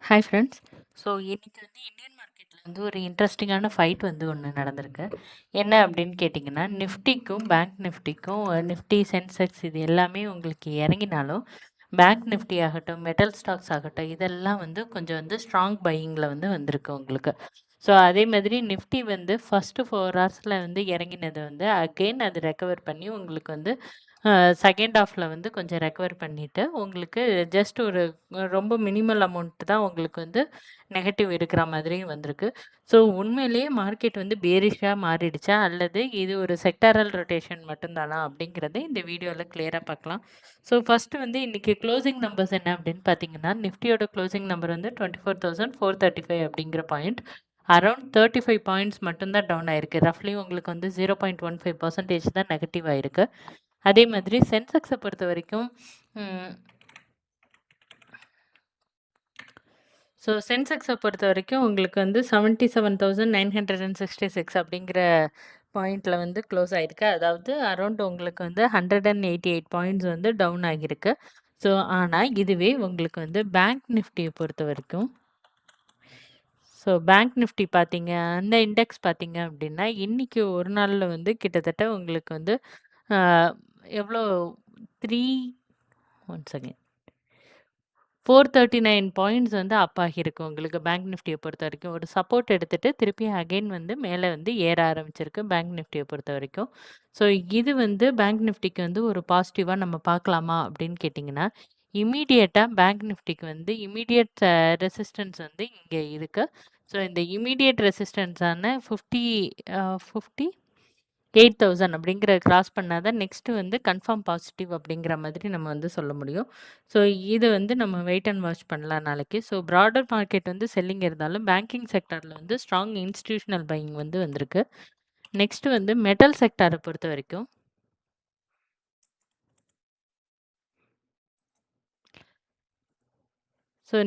Hi friends. So இன்னைக்கு வந்து Indian மார்க்கெட்டில் வந்து ஒரு இன்ட்ரெஸ்டிங்கான ஃபைட் வந்து ஒன்று நடந்திருக்கு. என்ன அப்படின்னு கேட்டிங்கன்னா, நிஃப்டிக்கும் பேங்க் நிஃப்டிக்கும் நிஃப்டி சென்செக்ஸ் இது எல்லாமே உங்களுக்கு இறங்கினாலும் பேங்க் நிஃப்டி ஆகட்டும், மெட்டல் ஸ்டாக்ஸ் ஆகட்டும், இதெல்லாம் வந்து கொஞ்சம் வந்து ஸ்ட்ராங் பையிங்கில் வந்து வந்திருக்கு உங்களுக்கு. ஸோ அதே மாதிரி நிஃப்டி வந்து ஃபஸ்ட்டு 4 ஹவர்ஸில் வந்து இறங்கினது வந்து அகெயின் அது ரெக்கவர் பண்ணி உங்களுக்கு வந்து செகண்ட் ஹாஃபில் வந்து கொஞ்சம் ரெக்கவர் பண்ணிவிட்டு உங்களுக்கு ஜஸ்ட் ஒரு ரொம்ப மினிமல் அமௌண்ட் தான் உங்களுக்கு வந்து நெகட்டிவ் இருக்கிற மாதிரியும் வந்திருக்கு. ஸோ உண்மையிலேயே மார்க்கெட் வந்து பேரிஷாக மாறிடுச்சா அல்லது இது ஒரு செக்டாரல் ரொட்டேஷன் மட்டும்தானா அப்படிங்கிறத இந்த வீடியோவில் கிளியராக பார்க்கலாம். ஸோ ஃபஸ்ட்டு வந்து இன்றைக்கி க்ளோசிங் நம்பர்ஸ் என்ன அப்படின்னு பார்த்தீங்கன்னா, நிஃப்டியோட க்ளோசிங் நம்பர் வந்து 24,435 அப்படிங்கிற பாயிண்ட். அரௌண்ட் 35 பாயிண்ட்ஸ் மட்டும்தான் டவுன் ஆயிருக்கு. ரஃப்லி உங்களுக்கு வந்து 0.15% தான் நெகட்டிவ் ஆயிருக்கு. அதே மாதிரி சென்செக்ஸை பொறுத்த வரைக்கும் சென்செக்ஸை பொறுத்த வரைக்கும் உங்களுக்கு வந்து 77,966 அப்படிங்கிற பாயிண்டில் வந்து க்ளோஸ் ஆகிருக்கு. அதாவது அரௌண்ட் உங்களுக்கு வந்து 188 பாயிண்ட்ஸ் வந்து டவுன் ஆகியிருக்கு. ஸோ ஆனால் இதுவே உங்களுக்கு வந்து பேங்க் நிஃப்டியை பொறுத்த வரைக்கும் பேங்க் நிஃப்டி பார்த்தீங்க, அந்த இண்டெக்ஸ் பார்த்தீங்க அப்படின்னா இன்றைக்கி ஒரு நாளில் வந்து கிட்டத்தட்ட உங்களுக்கு வந்து எவ்வளோ 3 1 செகண்ட் 439 பாயிண்ட்ஸ் வந்து அப் ஆகியிருக்கு உங்களுக்கு பேங்க் நிஃப்டியை பொறுத்த வரைக்கும். ஒரு சப்போர்ட் எடுத்துகிட்டு திருப்பி அகைன் வந்து மேலே வந்து ஏற ஆரம்பிச்சிருக்கு பேங்க் நிஃப்டியை பொறுத்த வரைக்கும். ஸோ இது வந்து பேங்க் நிஃப்டிக்கு வந்து ஒரு பாசிட்டிவாக நம்ம பார்க்கலாமா அப்படின்னு கேட்டிங்கன்னா, இமீடியட்டாக பேங்க் நிஃப்டிக்கு வந்து இமீடியட் ரெசிஸ்டன்ஸ் வந்து இங்கே இருக்குது. ஸோ இந்த இமீடியட் ரெசிஸ்டன்ஸான 58,000 அப்படிங்கிற கிராஸ் பண்ணால் தான் நெக்ஸ்ட்டு வந்து கன்ஃபார்ம் பாசிட்டிவ் அப்படிங்கிற மாதிரி நம்ம வந்து சொல்ல முடியும். ஸோ இது வந்து நம்ம வெயிட் அண்ட் வாட்ச் பண்ணலாம் நாளைக்கு. ஸோ ப்ராடர் மார்க்கெட் வந்து செல்லிங் இருந்தாலும் பேங்கிங் செக்டாரில் வந்து ஸ்ட்ராங் இன்ஸ்டிடியூஷனல் பையிங் வந்து வந்திருக்கு. நெக்ஸ்ட்டு வந்து மெட்டல் செக்டாரை பொறுத்த வரைக்கும்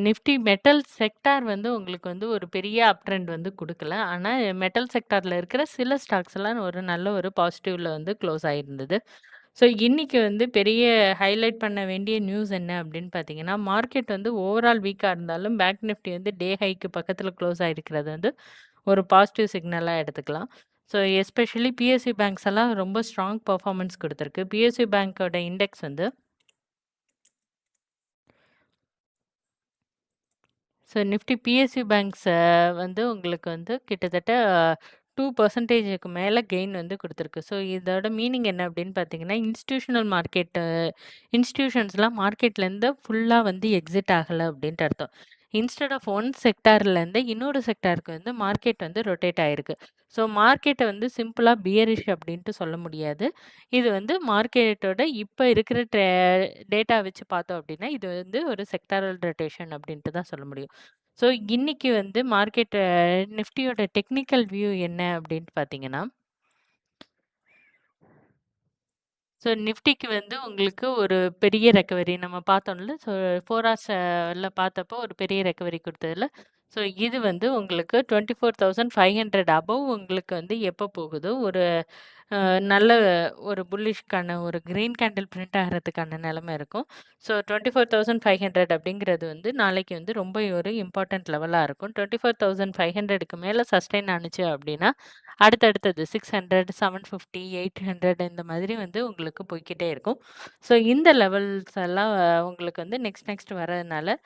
நிஃப்டி மெட்டல் செக்டார் வந்து உங்களுக்கு வந்து ஒரு பெரிய அப் ட்ரெண்ட் வந்து குடுக்கல. ஆனா மெட்டல் செக்டார்ல இருக்கிற சில ஸ்டாக்ஸ் எல்லாம் ஒரு நல்ல ஒரு பாசிட்டிவ்ல வந்து க்ளோஸ் ஆயிருந்தது. இன்னைக்கு வந்து பெரிய ஹைலைட் பண்ண வேண்டிய நியூஸ் என்ன அப்படின்னு பார்த்தீங்கன்னா, மார்க்கெட் வந்து ஓவரால் வீக்கா இருந்தாலும் பேங்க் நிஃப்டி வந்து டே ஹைக்கு பக்கத்துல க்ளோஸ் ஆயிருக்கிறது வந்து ஒரு பாசிட்டிவ் சிக்னலா எடுத்துக்கலாம். எஸ்பெஷலி பிஎஸ்யு பேங்க்ஸ் எல்லாம் ரொம்ப ஸ்ட்ராங் பெர்ஃபார்மன்ஸ் குடுத்திருக்கு. பிஎஸ்யு பேங்கோட இண்டெக்ஸ் வந்து நிஃப்டி பிஎஸ்யு பேங்க்ஸ் வந்து உங்களுக்கு வந்து கிட்டத்தட்ட 2%க்கு மேல கெயின் வந்து குடுத்திருக்கு. இதோட மீனிங் என்ன அப்படின்னு பார்த்தீங்கன்னா, இன்ஸ்டிடியூஷன்ஸ்லாம் மார்க்கெட்லேருந்து ஃபுல்லா வந்து எக்ஸிட் ஆகல அப்படின்ட்டு அர்த்தம். இன்ஸ்டெட் ஆஃப் ஒன் செக்டார்லேருந்து இன்னொரு செக்டாருக்கு வந்து மார்க்கெட் வந்து ரொட்டேட் ஆயிருக்கு. மார்க்கெட்ட வந்து சிம்பிளா பியரிஷ் அப்படின்ட்டு சொல்ல முடியாது. இது வந்து மார்க்கெட்டோட இப்ப இருக்கிற டேட்டா வச்சு பார்த்தோம் அப்படின்னா, இது வந்து ஒரு செக்டாரல் ரொட்டேஷன் அப்படின்ட்டு தான் சொல்ல முடியும். ஸோ இன்னைக்கு வந்து மார்க்கெட் நிஃப்டியோட டெக்னிக்கல் வியூ என்ன அப்படின்னு பார்த்தீங்கன்னா, நிஃப்டிக்கு வந்து உங்களுக்கு ஒரு பெரிய ரெக்கவரி நம்ம பார்த்தோம்ல. 4 ஹார்ஸ்ல பார்த்தப்போ ஒரு பெரிய ரெக்கவரி குடுத்ததுல. இது வந்து உங்களுக்கு 24,500 அபோவ் உங்களுக்கு வந்து எப்போ போகுதோ ஒரு நல்ல ஒரு புல்லிஷ்க்கான ஒரு கிரீன் கேண்டில் பிரிண்ட் ஆகிறதுக்கான நிலைமை இருக்கும். 24,500 அப்படிங்கிறது வந்து நாளைக்கு வந்து ரொம்ப ஒரு இம்பார்ட்டன்ட் லெவலா இருக்கும். 24,500க்கு மேல சஸ்டெயின் ஆனுச்சு அப்படின்னா, அடுத்தடுத்தது 600, 750, 800 இந்த மாதிரி வந்து உங்களுக்கு போய்க்கிட்டே இருக்கும். இந்த லெவல்ஸ் எல்லாம் உங்களுக்கு வந்து நெக்ஸ்ட் வரதுனால,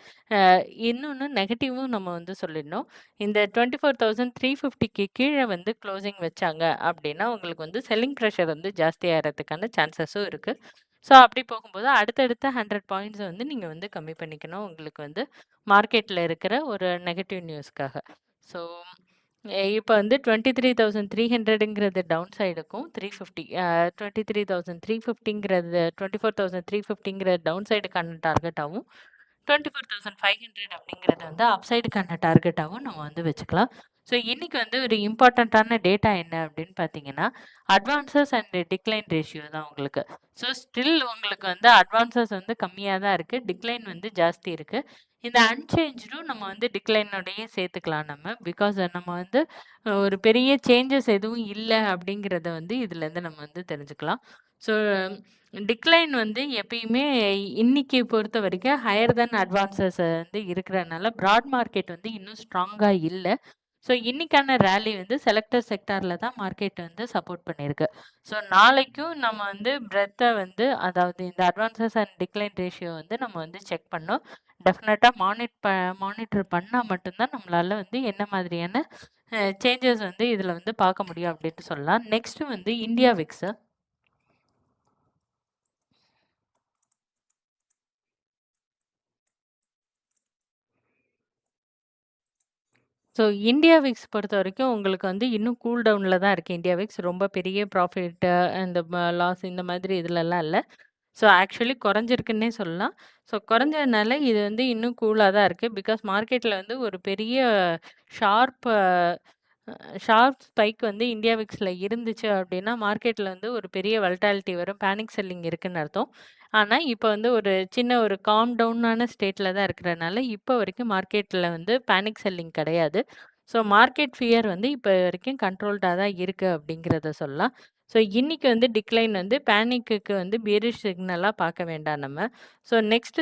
இன்னொன்னு நெகட்டிவும் நம்ம வந்து சொல்லிடணும். இந்த 24,350க்கு கீழ வந்து க்ளோசிங் வச்சாங்க அப்படின்னா, உங்களுக்கு வந்து செல்லிங் ப்ரெஷர் வந்து ஜாஸ்தியாகறதுக்கான சான்சஸும் இருக்கு. அப்படி போகும்போது அடுத்தடுத்த 100 பாயிண்ட்ஸ் வந்து நீங்க வந்து கம்மி பண்ணிக்கணும். உங்களுக்கு வந்து மார்க்கெட்ல இருக்கிற ஒரு நெகட்டிவ் நியூஸ்க்காக. ஸோ இப்ப வந்து 23,300ங்கிறது டவுன் சைடுக்கும் 350 23,350ங்கிறது 24,350ங்கிற டவுன் சைடுக்கான டார்கெட்டாவும் 24,500 அப்படிங்கிறது வந்து அப் சைடுக்கான டார்கெட்டாவும் நம்ம வந்து வச்சுக்கலாம். இன்னைக்கு வந்து ஒரு இம்பார்ட்டன்ட்டான டேட்டா என்ன அப்படின்னு பார்த்தீங்கன்னா, அட்வான்ஸஸ் அண்ட் டிக்ளைன் ரேஷியோ தான் உங்களுக்கு. ஸ்டில் உங்களுக்கு வந்து அட்வான்ஸஸ் வந்து கம்மியா தான் இருக்கு. டிக்ளைன் வந்து ஜாஸ்தி இருக்கு. இந்த அன்சேஞ்சுடும் நம்ம வந்து டிக்ளைனோடயே சேர்த்துக்கலாம் நம்ம. பிகாஸ் நம்ம வந்து ஒரு பெரிய சேஞ்சஸ் எதுவும் இல்ல அப்படிங்கிறத வந்து இதுலேருந்து நம்ம வந்து தெரிஞ்சுக்கலாம். ஸோ டிக்ளைன் வந்து எப்பயுமே இன்னைக்கு பொறுத்தவரைக்கும் ஹையர் தென் அட்வான்ஸஸ் வந்து இருக்கிறனால பிராட் மார்க்கெட் வந்து இன்னும் ஸ்ட்ராங்கா இல்ல. ஸோ இன்னைக்கான ரேலி வந்து செலக்டட் செக்டார்ல தான் மார்க்கெட் வந்து சப்போர்ட் பண்ணியிருக்கு. ஸோ நாளைக்கும் நம்ம வந்து பிரெத்த வந்து அதாவது இந்த அட்வான்ஸஸ் அண்ட் டிக்ளைன் ரேஷியோ வந்து நம்ம வந்து செக் பண்ணோம். டெஃபினட்டா மானிட்டர் பண்ணா மட்டும் தான் நம்மளால வந்து என்ன மாதிரியான சேஞ்சஸ் வந்து இதுல வந்து பார்க்க முடியும் அப்படின்னு சொல்லலாம். நெக்ஸ்ட் வந்து India Vicks. So India Vicks பொறுத்தவரைக்கும் உங்களுக்கு வந்து இன்னும் கூல் டவுன்ல தான் இருக்கு. இந்தியா விக்ஸ் ரொம்ப பெரிய ப்ராஃபிட் இந்த லாஸ் இந்த மாதிரி இதுலலாம் இல்ல. ஸோ ஆக்சுவலி குறைஞ்சிருக்குன்னே சொல்லலாம். ஸோ குறைஞ்சதுனால இது வந்து இன்னும் கூலா தான் இருக்கு. பிகாஸ் மார்க்கெட்ல வந்து ஒரு பெரிய ஷார்ப் ஷார்ப் ஸ்பைக் வந்து இந்தியா விக்ஸ்ல இருந்துச்சு அப்படின்னா, மார்க்கெட்ல வந்து ஒரு பெரிய வல்டாலிட்டி வரும். பேனிக் செல்லிங் இருக்குன்னு அர்த்தம். ஆனா, இப்ப வந்து ஒரு சின்ன ஒரு காம் டவுனான ஸ்டேட்ல தான் இருக்கிறனால, இப்ப வரைக்கும் மார்க்கெட்ல வந்து பேனிக் செல்லிங் கிடையாது. ஸோ மார்க்கெட் ஃபியர் வந்து இப்ப வரைக்கும் கண்ட்ரோல்டா தான் இருக்கு அப்படிங்கிறத சொல்லலாம். ஸோ இன்னைக்கு வந்து டிக்ளைன் வந்து பேனிக்குக்கு வந்து பியரிஷ் சிக்னலா பார்க்க வேண்டாம் நம்ம. ஸோ நெக்ஸ்ட்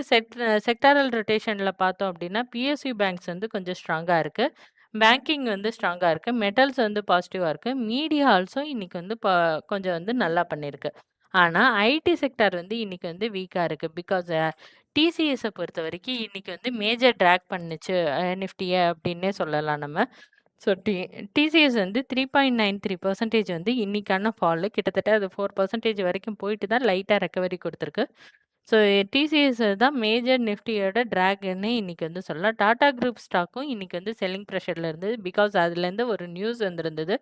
செக்டாரல் ரொட்டேஷன்ல பார்த்தோம் அப்படின்னா, பிஎஸ்யூ பேங்க்ஸ் வந்து கொஞ்சம் ஸ்ட்ராங்கா இருக்கு. பேங்கிங் வந்து ஸ்ட்ராங்கா இருக்கு. மெட்டல்ஸ் வந்து பாசிட்டிவா இருக்கு. மீடியா ஆல்சோ இன்னைக்கு வந்து கொஞ்சம் வந்து நல்லா பண்ணியிருக்கு. ஆனா, ஐடி செக்டார் வந்து இன்னைக்கு வந்து வீக்கா இருக்கு. பிகாஸ் டிசிஎஸ பொறுத்தவரைக்கும் இன்னைக்கு வந்து மேஜர் டிராக் பண்ணுச்சு நிஃப்டிய அப்படின்னே சொல்லலாம் நம்ம. ஸோ டிசிஎஸ் வந்து 3.93% வந்து இன்னைக்கான ஃபாலு. கிட்டத்தட்ட அது 4% வரைக்கும் போயிட்டு தான் லைட்டா ரெக்கவரி குடுத்துருக்கு. ஸோ டிசிஎஸ் தான் மேஜர் நிஃப்டியோட ட்ராக்ன்னு இன்னைக்கு வந்து சொல்லலாம். டாடா குரூப் ஸ்டாக்கும் இன்னைக்கு வந்து செல்லிங் ப்ரெஷர்ல இருந்தது. பிகாஸ் அதுலேருந்து ஒரு நியூஸ் வந்திருந்தது.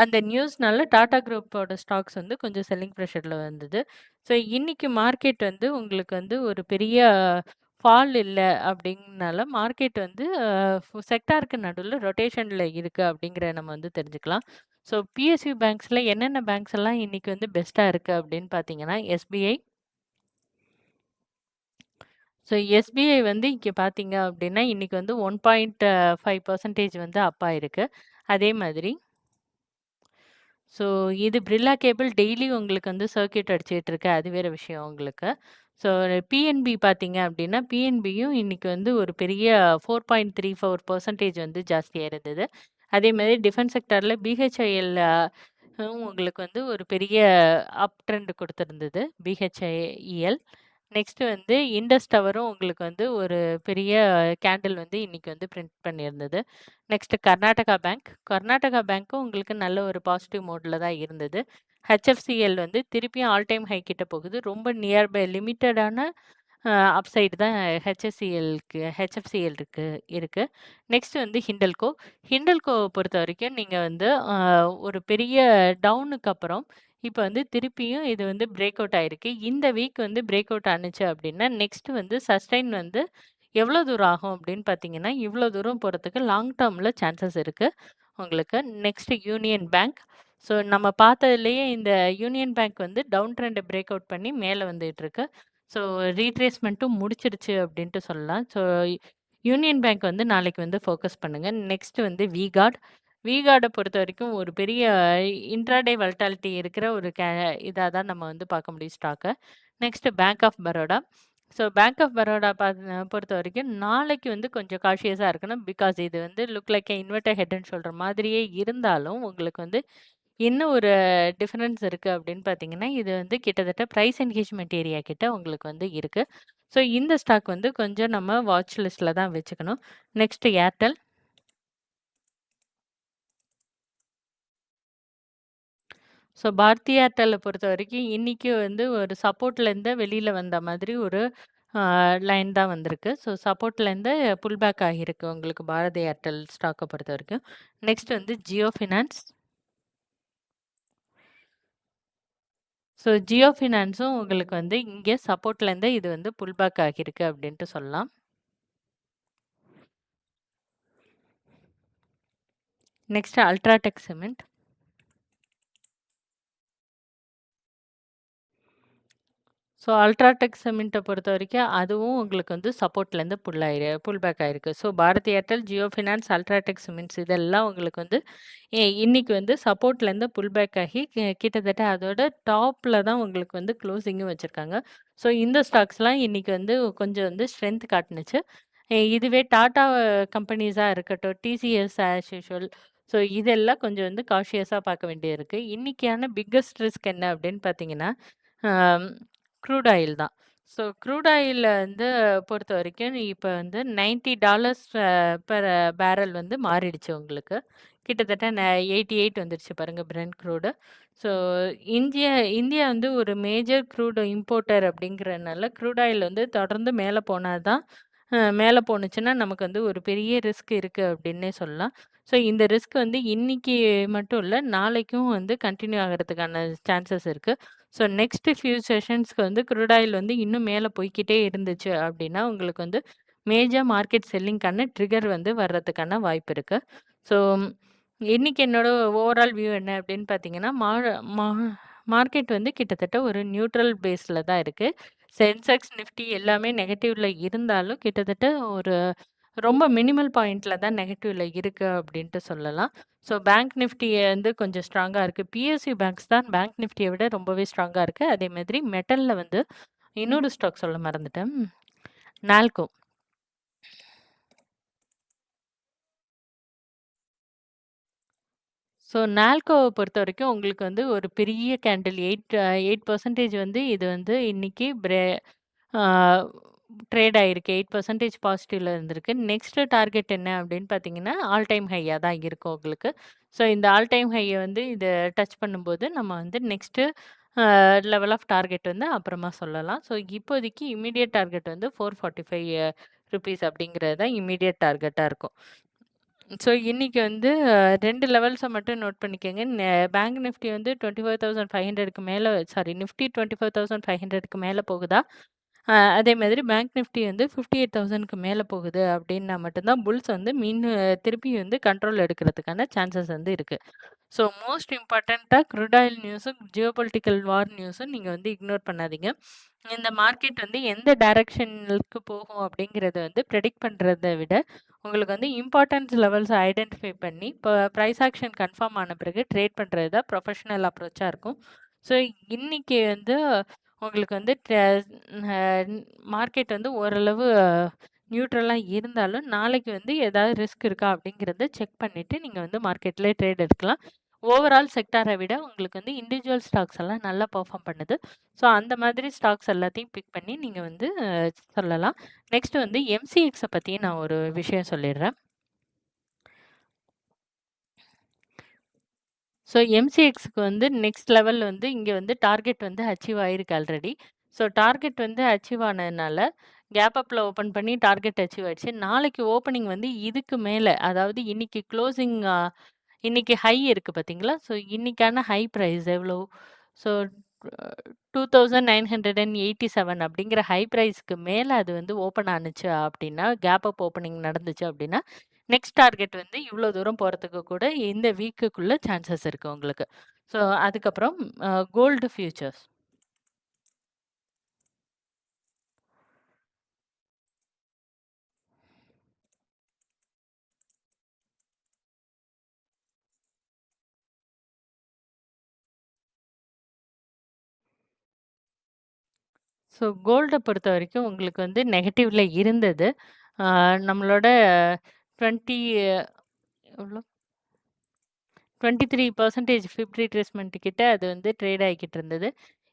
அந்த நியூஸ்னால டாடா குரூப்போட ஸ்டாக்ஸ் வந்து கொஞ்சம் செல்லிங் ப்ரெஷர்ல வந்தது. ஸோ இன்னைக்கு மார்க்கெட் வந்து உங்களுக்கு வந்து ஒரு பெரிய ஃபால் இல்ல அப்படிங்கனால மார்க்கெட் வந்து செக்டாருக்கு நடுவுல ரொட்டேஷன்ல இருக்கு அப்படிங்கிறத நம்ம வந்து தெரிஞ்சுக்கலாம். ஸோ பிஎஸ்யூ பேங்க்ஸ்ல என்னென்ன பேங்க்ஸ் எல்லாம் இன்னைக்கு வந்து பெஸ்ட்டா இருக்கு அப்படின்னு பார்த்தீங்கன்னா, எஸ்பிஐ. ஸோ எஸ்பிஐ வந்து இங்க பார்த்தீங்க அப்படின்னா, இன்னைக்கு வந்து 1.5% வந்து அப் ஆயிருக்கு. அதே மாதிரி ஸோ இது பிர்லா கேபிள் டெய்லி உங்களுக்கு வந்து சர்க்யூட் அடிச்சுட்டு இருக்கு. அது வேற விஷயம் உங்களுக்கு. ஸோ பிஎன்பி பார்த்தீங்க அப்படின்னா, பிஎன்பியும் இன்னைக்கு வந்து ஒரு பெரிய 4.34% வந்து ஜாஸ்தியா இருந்தது. அதே மாதிரி டிஃபென்ஸ் செக்டார்ல பிஹெச்ஐஎல் உங்களுக்கு வந்து ஒரு பெரிய அப் ட்ரெண்ட் குடுத்திருந்தது. பிஹெச்ஐஎல். நெக்ஸ்ட் வந்து இண்டஸ் டவரும் உங்களுக்கு வந்து ஒரு பெரிய கேண்டில் வந்து இன்னைக்கு வந்து பிரிண்ட் பண்ணியிருந்தது. Next Karnataka bank. கர்நாடகா பேங்க்கும் உங்களுக்கு நல்ல ஒரு பாசிட்டிவ் மோட்ல தான் இருந்தது. ஹெச்எஃப்சிஎல் வந்து திருப்பியும் ஆல் டைம் ஹை கிட்ட போகுது. ரொம்ப நியர்பை லிமிட்டடான அப்சைடு தான் ஹெச்எஃப்சிஎல் இருக்கு. நெக்ஸ்ட் வந்து ஹிண்டல்கோ. ஹிண்டல்கோவ பொறுத்தவரைக்கும் நீங்க வந்து ஒரு பெரிய டவுனுக்கு அப்புறம் இப்ப வந்து திருப்பியும் இது வந்து பிரேக் அவுட் ஆயிருக்கு. இந்த வீக் வந்து பிரேக் அவுட் ஆனுச்சு அப்படின்னா, நெக்ஸ்ட் வந்து சஸ்டெயின் வந்து எவ்வளோ தூரம் ஆகும் அப்படின்னு பார்த்தீங்கன்னா, இவ்வளோ தூரம் போறதுக்கு லாங் டர்ம்ல சான்சஸ் இருக்கு உங்களுக்கு. Next union bank. ஸோ நம்ம பார்த்ததுலயே இந்த யூனியன் பேங்க் வந்து டவுன் ட்ரெண்ட் பிரேக் அவுட் பண்ணி மேல வந்துட்டு இருக்கு. ஸோ ரீட்ரேஸ்மெண்ட்டும் முடிச்சிருச்சு அப்படின்ட்டு சொல்லலாம். ஸோ யூனியன் பேங்க் வந்து நாளைக்கு வந்து ஃபோக்கஸ் பண்ணுங்க. நெக்ஸ்ட் வந்து வி-கார்ட். வி-கார்ட பொறுத்தவரைக்கும் ஒரு பெரிய இன்ட்ராடே வொலட்டாலிட்டி இருக்கிற ஒரு இதா தான் நம்ம வந்து பார்க்க முடியும் ஸ்டாக்க. Next bank of Baroda. So bank of Baroda பொறுத்தவரைக்கும் நாளைக்கு வந்து கொஞ்சம் காஷியஸா இருக்கணும். பிகாஸ் இது வந்து லுக் லைக் எ இன்வெர்டர் ஹெட்ன்னு சொல்ற மாதிரியே இருந்தாலும், உங்களுக்கு வந்து இன்னும் ஒரு டிஃபரன்ஸ் இருக்கு அப்படின்னு பார்த்தீங்கன்னா, இது வந்து கிட்டத்தட்ட பிரைஸ் என்கேஜ்மென்ட் ஏரியா கிட்ட உங்களுக்கு வந்து இருக்கு. ஸோ இந்த ஸ்டாக் வந்து கொஞ்சம் நம்ம வாட்ச் லிஸ்ட்ல தான் வச்சுக்கணும். Next Airtel. ஸோ பாரதி ஏர்டெல்ல பொறுத்தவரைக்கும் இன்னைக்கு வந்து ஒரு சப்போர்ட்லேருந்து வெளியில வந்த மாதிரி ஒரு லைன் தான் வந்திருக்கு. ஸோ சப்போர்ட்லேருந்து புல் பேக் ஆகியிருக்கு உங்களுக்கு பாரதி ஏர்டெல் ஸ்டாக்க பொறுத்தவரைக்கும். நெக்ஸ்ட் வந்து ஜியோ ஃபினான்ஸ். ஸோ ஜியோ ஃபினான்ஸும் உங்களுக்கு வந்து இங்கே சப்போர்ட்லேருந்து இது வந்து புல் பேக் ஆகியிருக்கு அப்படின்ட்டு சொல்லலாம். Next UltraTech cement. So UltraTech சிமெண்ட்ட பொறுத்தவரைக்கும், அதுவும் உங்களுக்கு வந்து சப்போர்ட்லேருந்து புல் பேக் ஆயிருக்கு. So Bharti Airtel, Jio finance, UltraTech cements இதெல்லாம் உங்களுக்கு வந்து இன்னைக்கு வந்து சப்போர்ட்லேருந்து புல் பேக் ஆகி கிட்டத்தட்ட அதோட டாப்ல தான் உங்களுக்கு வந்து க்ளோசிங்கும் வச்சிருக்காங்க. ஸோ இந்த ஸ்டாக்ஸ்லாம் இன்னைக்கு வந்து கொஞ்சம் வந்து ஸ்ட்ரென்த் காட்டுனுச்சு. இதுவே டாடா கம்பெனிஸா இருக்கட்டும், டிசிஎஸ் ஆஸ் யூசுவல். ஸோ இதெல்லாம் கொஞ்சம் வந்து காஷியஸா பார்க்க வேண்டியிருக்கு. இன்னைக்கான பிக்கஸ்ட் ரிஸ்க் என்ன அப்படின்னு பார்த்தீங்கன்னா, ஆம் க்ரூட் ஆயில் தான். ஸோ க்ரூட் ஆயில வந்து பொறுத்தவரைக்கும் இப்ப வந்து $90 பெர் பேரல் வந்து மாறிடுச்சு உங்களுக்கு. கிட்டத்தட்ட 88 வந்துருச்சு பாருங்க brent crude. So India India வந்து ஒரு மேஜர் க்ரூட் இம்போர்ட்டர் அப்படிங்கிறனால, க்ரூட் ஆயில் வந்து தொடர்ந்து மேல போனா தான் மேல போணுச்சுன்னா, நமக்கு வந்து ஒரு பெரிய ரிஸ்க் இருக்கு அப்டின்னே சொல்லலாம். ஸோ இந்த ரிஸ்க் வந்து இன்னைக்கு மட்டும் இல்ல, நாளைக்கும் வந்து கன்டின்யூ ஆகுறதுக்கான சான்சஸ் இருக்கு. ஸோ நெக்ஸ்ட் ஃபியூ செஷன்ஸ்க்கு வந்து க்ரூட் ஆயில் வந்து இன்னும் மேல போய்க்கிட்டே இருந்துச்சு அப்டின்னா, உங்களுக்கு வந்து மேஜர் மார்க்கெட் செல்லிங்க்கான ட்ரிகர் வந்து வர்றதுக்கான வாய்ப்பு இருக்கு. ஸோ இன்னைக்கு என்னோட ஓவரால் வியூ என்ன அப்டின்னு பார்த்தீங்கன்னா, மா மார்க்கெட் வந்து கிட்டத்தட்ட ஒரு நியூட்ரல் பேஸ்ல தான் இருக்கு. சென்செக்ஸ், நிஃப்டி எல்லாமே நெகட்டிவ்ல இருந்தாலும், கிட்டத்தட்ட ஒரு ரொம்ப மினிமல் பாயிண்ட்ல தான் நெகட்டிவ்ல இருக்கு அப்டின்ட்டு சொல்லலாம். ஸோ பேங்க் நிஃப்டி வந்து கொஞ்சம் ஸ்ட்ராங்கா இருக்கு. பிஎஸ்யூ பேங்க்ஸ் தான் பேங்க் நிஃப்டிய விட ரொம்பவே ஸ்ட்ராங்கா இருக்கு. அதே மாதிரி மெட்டல்ல வந்து இன்னொரு ஸ்டாக் சொல்ல மறந்துட்டேன். நால்கோ. ஸோ நால்கோவ பொறுத்தவரைக்கும் உங்களுக்கு வந்து ஒரு பெரிய கேண்டில் 8% வந்து இது வந்து இன்னைக்கு ஆ ட்ரேட் ஆயிருக்கு. 8% பாசிட்டிவ்ல இருந்திருக்கு. நெக்ஸ்ட் டார்கெட் என்ன அப்படின்னு பார்த்தீங்கன்னா, ஆல் டைம் ஹையா தான் இருக்கும் உங்களுக்கு. ஸோ இந்த ஆல் டைம் ஹைய வந்து இத டச் பண்ணும்போது, நம்ம வந்து நெக்ஸ்ட்டு லெவல் ஆஃப் டார்கெட் வந்து அப்புறமா சொல்லலாம். ஸோ இப்போதைக்கு இம்மீடியேட் டார்கெட் வந்து ₹445 அப்படிங்கிறது தான் இம்மீடியேட் டார்கெட்டா இருக்கும். ஸோ இன்னைக்கு வந்து 2 லெவல்ஸ மட்டும் நோட் பண்ணிக்கங்க. பேங்க் நிஃப்டி வந்து 24,500க்கு மேல சாரி நிஃப்டி 24,500க்கு மேல போகுதா? அதே மாதிரி பேங்க் நிஃப்டி வந்து 58,000க்கு மேல போகுது அப்டின்னா மட்டும் தான் புல்ஸ் வந்து திருப்பி வந்து கண்ட்ரோல் எடுக்கிறதுக்கான சான்சஸ் வந்து இருக்கு. ஸோ மோஸ்ட் இம்பார்ட்டன்ட்டா க்ரூட் ஆயில் நியூஸும், ஜியோபொலிட்டிக்கல் வார் நியூஸும் நீங்க வந்து இக்னோர் பண்ணாதீங்க. இந்த மார்க்கெட் வந்து எந்த டைரக்ஷனுக்கு போகும் அப்படிங்கிறத வந்து ப்ரெடிக்ட் பண்றத விட, உங்களுக்கு வந்து இம்பார்ட்டன்ஸ் லெவல்ஸ ஐடென்டிஃபை பண்ணி, இப்போ பிரைஸ் ஆக்ஷன் கன்ஃபார்ம் ஆன பிறகு ட்ரேட் பண்றது தான் ப்ரொஃபஷனல் அப்ரோச்சா இருக்கும். ஸோ இன்னைக்கு வந்து உங்களுக்கு வந்து அ மார்க்கெட் வந்து ஓரளவு நியூட்ரலா இருந்தாலும், நாளைக்கு வந்து ஏதாவது ரிஸ்க் இருக்கா அப்படிங்கிறத செக் பண்ணிட்டு, நீங்க வந்து மார்க்கெட்ல ட்ரேட் எடுக்கலாம். ஓவரால் செக்டார விட உங்களுக்கு வந்து இண்டிவிஜுவல் ஸ்டாக்ஸ் எல்லாம் நல்லா பெர்ஃபார்ம் பண்ணுது. ஸோ அந்த மாதிரி ஸ்டாக்ஸ் எல்லாத்தையும் பிக் பண்ணி நீங்க வந்து சொல்லலாம். நெக்ஸ்ட் வந்து எம்சிஎக்ஸ பத்தி நான் ஒரு விஷயம் சொல்லிடுறேன். ஸோ எம்சிஎக்ஸ்க்கு வந்து நெக்ஸ்ட் லெவல் வந்து இங்க வந்து டார்கெட் வந்து அச்சீவ் ஆயிருக்கு ஆல்ரெடி. ஸோ டார்கெட் வந்து அச்சீவ் ஆனதுனால, கேப் அப்ல ஓப்பன் பண்ணி டார்கெட் அச்சீவ் ஆயிடுச்சு. நாளைக்கு ஓப்பனிங் வந்து இதுக்கு மேல அதாவது இன்னைக்கு க்ளோசிங் இன்னைக்கு ஹை இருக்கு பார்த்தீங்களா? ஸோ இன்னைக்கான ஹை பிரைஸ் எவ்வளோ? ஸோ 2987 அப்படிங்கிற ஹை பிரைஸ்க்கு மேல அது வந்து ஓப்பன் ஆனுச்சு அப்படின்னா, கேப் அப் ஓப்பனிங் நடந்துச்சு அப்படின்னா, நெக்ஸ்ட் டார்கெட் வந்து இவ்ளோ தூரம் போறதுக்கு கூட இந்த வீக்குக்குள்ள சான்சஸ் இருக்கு உங்களுக்கு. ஸோ அதுக்கப்புறம் கோல்டு ஃபியூச்சர்ஸ். ஸோ கோல்ட பொறுத்தவரைக்கும் உங்களுக்கு வந்து நெகட்டிவ்ல இருந்தது. ஆ நம்மளோட 20 எவ்வளோ 23% ஃபிப் ரிட்ரேஸ்மென்ட் கிட்ட அது வந்து ட்ரேட் ஆயிக்கிட்டு இருந்தது.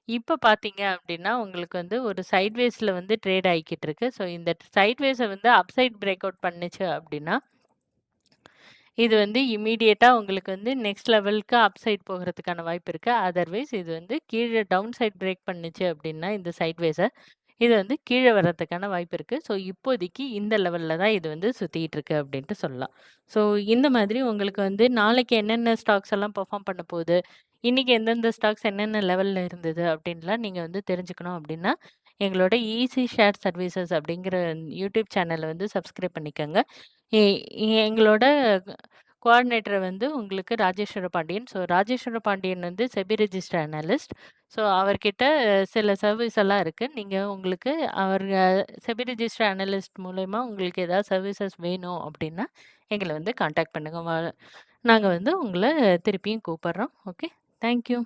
இப்ப பார்த்தீங்க அப்டின்னா, உங்களுக்கு வந்து ஒரு சைட்வேஸ்ல வந்து ட்ரேட் ஆயிக்கிட்டு இருக்கு. ஸோ இந்த சைட்வேஸ வந்து அப்சைட் பிரேக் அவுட் பண்ணுச்சு அப்டின்னா, இது வந்து இம்மீடியட்டா உங்களுக்கு வந்து நெக்ஸ்ட் லெவலுக்கு அப்சைட் போகறதுக்கான வாய்ப்பு இருக்கு. அதர்வைஸ் இது வந்து கீழ டவுன் சைட் பிரேக் பண்ணுச்சு அப்டின்னா, இந்த சைட்வேஸ இது வந்து கீழ வர்றதுக்கான வாய்ப்பு இருக்கு. ஸோ இப்போதைக்கு இந்த லெவல்ல தான் இது வந்து சுத்திட்டு இருக்கு அப்டின்ட்டு சொல்லலாம். ஸோ இந்த மாதிரி உங்களுக்கு வந்து நாளைக்கு என்னென்ன ஸ்டாக்ஸ் எல்லாம் பெர்ஃபார்ம் பண்ண போகுது, இன்னைக்கு எந்தெந்த ஸ்டாக்ஸ் என்னென்ன லெவல்ல இருந்தது அப்டின்லாம் நீங்க வந்து தெரிஞ்சுக்கணும் அப்டின்னா, எங்களோட ஈஸி ஷேர் சர்வீசஸ் அப்டிங்கிற யூடியூப் சேனல வந்து சப்ஸ்கிரைப் பண்ணிக்கங்க. எங்களோட கோஆர்டினேட்டர் வந்து உங்களுக்கு ராஜேஸ்வர பாண்டியன். ஸோ ராஜேஸ்வர பாண்டியன் வந்து செபி ரெஜிஸ்டர் அனலிஸ்ட். ஸோ அவர்கிட்ட சில சர்வீஸ் எல்லாம் இருக்கு. நீங்க உங்களுக்கு அவர் செபி ரெஜிஸ்டர் அனலிஸ்ட் மூலியமா உங்களுக்கு ஏதாவது சர்வீசஸ் வேணும் அப்படின்னா, எங்கள வந்து கான்டாக்ட் பண்ணுங்க. நாங்க வந்து உங்கள திருப்பியும் கூப்பிடுறோம். ஓகே. Thank you.